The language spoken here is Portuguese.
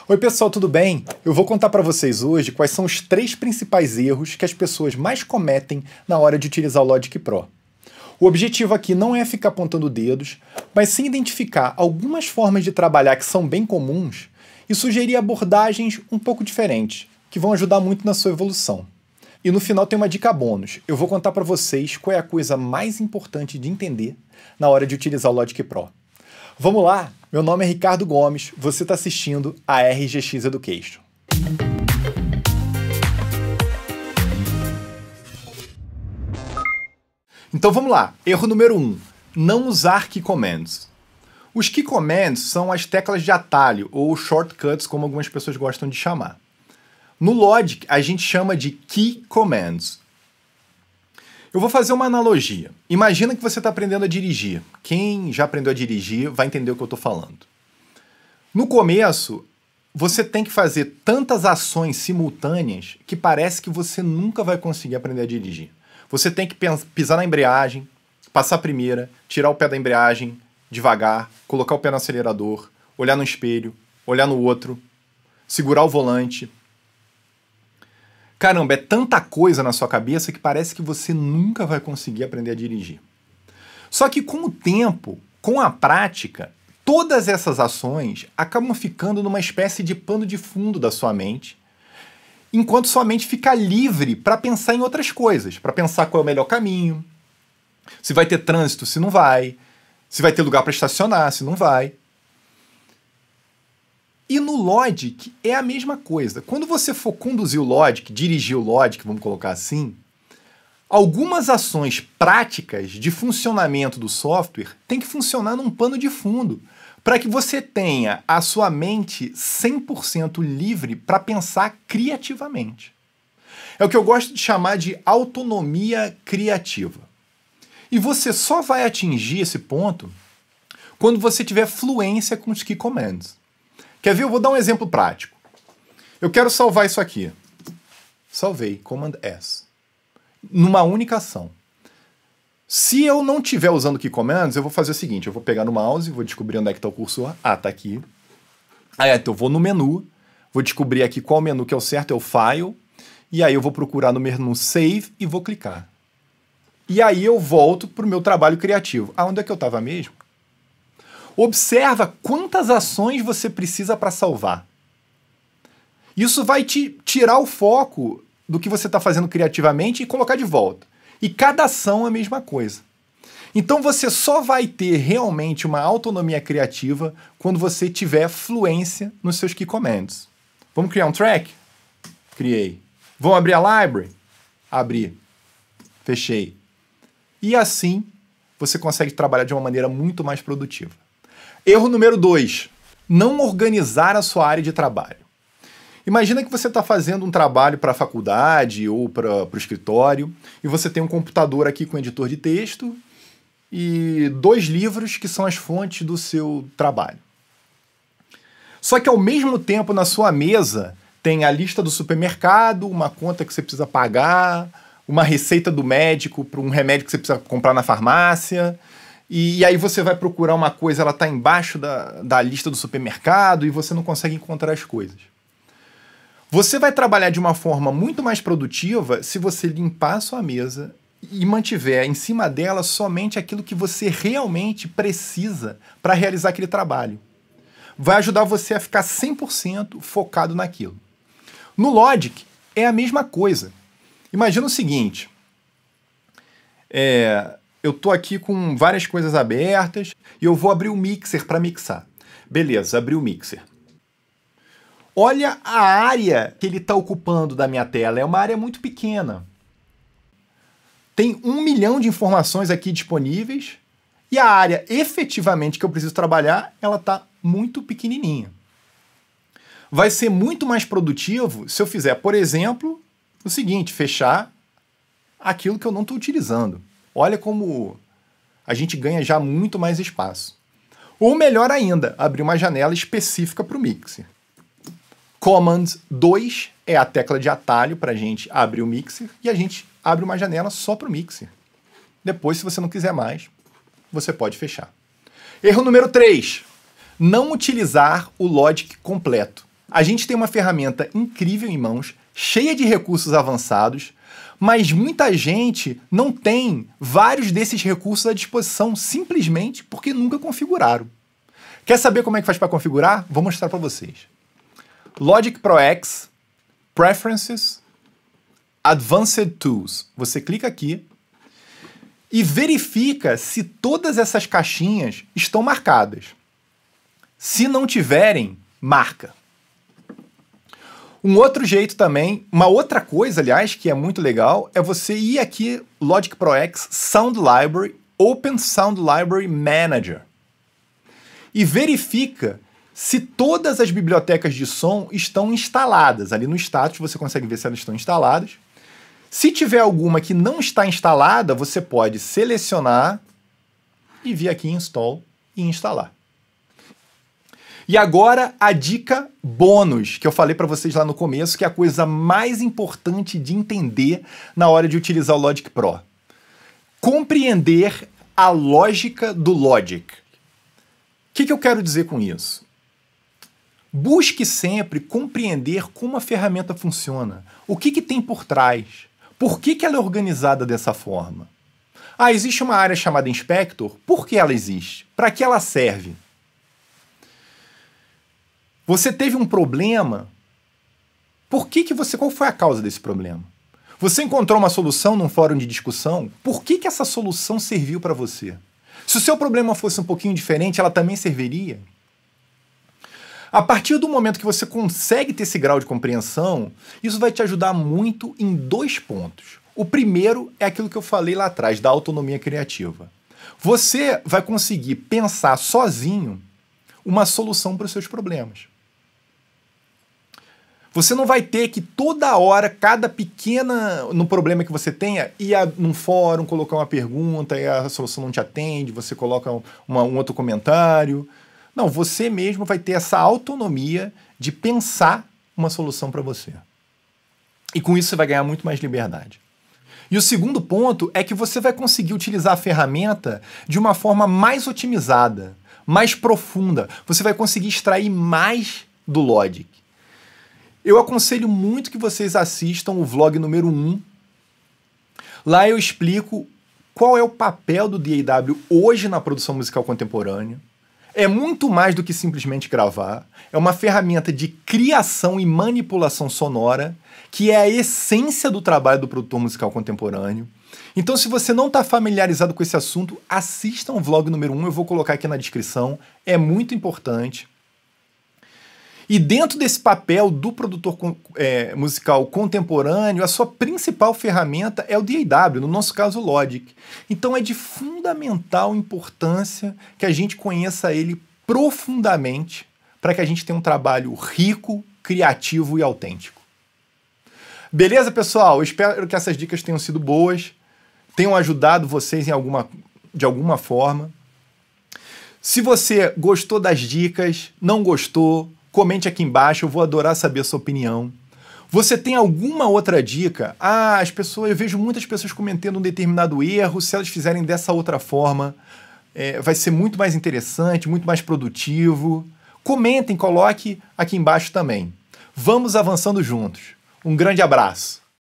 Oi pessoal, tudo bem? Eu vou contar para vocês hoje quais são os 3 principais erros que as pessoas mais cometem na hora de utilizar o Logic Pro. O objetivo aqui não é ficar apontando dedos, mas sim identificar algumas formas de trabalhar que são bem comuns e sugerir abordagens um pouco diferentes, que vão ajudar muito na sua evolução. E no final tem uma dica bônus. Eu vou contar para vocês qual é a coisa mais importante de entender na hora de utilizar o Logic Pro. Vamos lá? Meu nome é Ricardo Gomes, você está assistindo a RGX Education. Então vamos lá. Erro número 1. Não usar Key Commands. Os Key Commands são as teclas de atalho, ou shortcuts, como algumas pessoas gostam de chamar. No Logic, a gente chama de Key Commands. Eu vou fazer uma analogia. Imagina que você está aprendendo a dirigir. Quem já aprendeu a dirigir vai entender o que eu estou falando. No começo, você tem que fazer tantas ações simultâneas que parece que você nunca vai conseguir aprender a dirigir. Você tem que pisar na embreagem, passar a primeira, tirar o pé da embreagem devagar, colocar o pé no acelerador, olhar no espelho, olhar no outro, segurar o volante. Caramba, é tanta coisa na sua cabeça que parece que você nunca vai conseguir aprender a dirigir. Só que com o tempo, com a prática, todas essas ações acabam ficando numa espécie de pano de fundo da sua mente, enquanto sua mente fica livre para pensar em outras coisas, para pensar qual é o melhor caminho, se vai ter trânsito, se não vai, se vai ter lugar para estacionar, se não vai. E no Logic é a mesma coisa. Quando você for conduzir o Logic, dirigir o Logic, vamos colocar assim, algumas ações práticas de funcionamento do software têm que funcionar num pano de fundo, para que você tenha a sua mente 100% livre para pensar criativamente. É o que eu gosto de chamar de autonomia criativa. E você só vai atingir esse ponto quando você tiver fluência com os Key Commands. Quer ver? Eu vou dar um exemplo prático. Eu quero salvar isso aqui. Salvei, Command S. Numa única ação. Se eu não estiver usando Key Commands, eu vou fazer o seguinte, eu vou pegar no mouse, vou descobrir onde é que está o cursor. Ah, tá aqui. Aí então eu vou no menu, vou descobrir aqui qual menu que é o certo, é o File, e aí eu vou procurar no menu Save e vou clicar. E aí eu volto para o meu trabalho criativo. Ah, onde é que eu estava mesmo? Observa quantas ações você precisa para salvar. Isso vai te tirar o foco do que você está fazendo criativamente e colocar de volta. E cada ação é a mesma coisa. Então você só vai ter realmente uma autonomia criativa quando você tiver fluência nos seus Key Commands. Vamos criar um track? Criei. Vamos abrir a library? Abri. Fechei. E assim você consegue trabalhar de uma maneira muito mais produtiva. Erro número 2. Não organizar a sua área de trabalho. Imagina que você está fazendo um trabalho para a faculdade ou para o escritório e você tem um computador aqui com editor de texto e 2 livros que são as fontes do seu trabalho. Só que ao mesmo tempo na sua mesa tem a lista do supermercado, uma conta que você precisa pagar, uma receita do médico para um remédio que você precisa comprar na farmácia. E aí você vai procurar uma coisa, ela está embaixo da lista do supermercado e você não consegue encontrar as coisas. Você vai trabalhar de uma forma muito mais produtiva se você limpar a sua mesa e mantiver em cima dela somente aquilo que você realmente precisa para realizar aquele trabalho. Vai ajudar você a ficar 100% focado naquilo. No Logic é a mesma coisa. Imagina o seguinte, eu estou aqui com várias coisas abertas e eu vou abrir o mixer para mixar. Beleza, abri o mixer. Olha a área que ele está ocupando da minha tela, é uma área muito pequena. Tem 1 milhão de informações aqui disponíveis e a área efetivamente que eu preciso trabalhar, ela está muito pequenininha. Vai ser muito mais produtivo se eu fizer, por exemplo, o seguinte, fechar aquilo que eu não estou utilizando. Olha como a gente ganha já muito mais espaço. Ou melhor ainda, abrir uma janela específica para o mixer. Command 2 é a tecla de atalho para a gente abrir o mixer e a gente abre uma janela só para o mixer. Depois, se você não quiser mais, você pode fechar. Erro número 3. Não utilizar o Logic completo. A gente tem uma ferramenta incrível em mãos, cheia de recursos avançados, mas muita gente não tem vários desses recursos à disposição simplesmente porque nunca configuraram. Quer saber como é que faz para configurar? Vou mostrar para vocês. Logic Pro X, Preferences, Advanced Tools. Você clica aqui e verifica se todas essas caixinhas estão marcadas. Se não tiverem, marca. Um outro jeito também, uma outra coisa, aliás, que é muito legal, é você ir aqui, Logic Pro X, Sound Library, Open Sound Library Manager. E verifica se todas as bibliotecas de som estão instaladas. Ali no status você consegue ver se elas estão instaladas. Se tiver alguma que não está instalada, você pode selecionar e vir aqui em Install e instalar. E agora a dica bônus, que eu falei para vocês lá no começo, que é a coisa mais importante de entender na hora de utilizar o Logic Pro. Compreender a lógica do Logic. O que eu quero dizer com isso? Busque sempre compreender como a ferramenta funciona. O que tem por trás? Por que ela é organizada dessa forma? Ah, existe uma área chamada Inspector. Por que ela existe? Para que ela serve? Você teve um problema? Qual foi a causa desse problema? Você encontrou uma solução num fórum de discussão? Por que essa solução serviu para você? Se o seu problema fosse um pouquinho diferente, ela também serviria? A partir do momento que você consegue ter esse grau de compreensão, isso vai te ajudar muito em 2 pontos. O primeiro é aquilo que eu falei lá atrás, da autonomia criativa. Você vai conseguir pensar sozinho uma solução para os seus problemas. Você não vai ter que toda hora, cada no problema que você tenha, ir num fórum, colocar uma pergunta e a solução não te atende, você coloca um outro comentário. Não, você mesmo vai ter essa autonomia de pensar uma solução para você. E com isso você vai ganhar muito mais liberdade. E o segundo ponto é que você vai conseguir utilizar a ferramenta de uma forma mais otimizada, mais profunda. Você vai conseguir extrair mais do Logic. Eu aconselho muito que vocês assistam o vlog número 1. Lá eu explico qual é o papel do DAW hoje na produção musical contemporânea. É muito mais do que simplesmente gravar. É uma ferramenta de criação e manipulação sonora, que é a essência do trabalho do produtor musical contemporâneo. Então, se você não está familiarizado com esse assunto, assistam o vlog número 1, eu vou colocar aqui na descrição. É muito importante. E dentro desse papel do produtor musical contemporâneo, a sua principal ferramenta é o DAW, no nosso caso o Logic. Então é de fundamental importância que a gente conheça ele profundamente para que a gente tenha um trabalho rico, criativo e autêntico. Beleza, pessoal? Eu espero que essas dicas tenham sido boas, tenham ajudado vocês de alguma forma. Se você gostou das dicas, não gostou, comente aqui embaixo, eu vou adorar saber a sua opinião. Você tem alguma outra dica? Eu vejo muitas pessoas cometendo um determinado erro, se elas fizerem dessa outra forma, vai ser muito mais interessante, muito mais produtivo. Comentem, coloque aqui embaixo também. Vamos avançando juntos. Um grande abraço.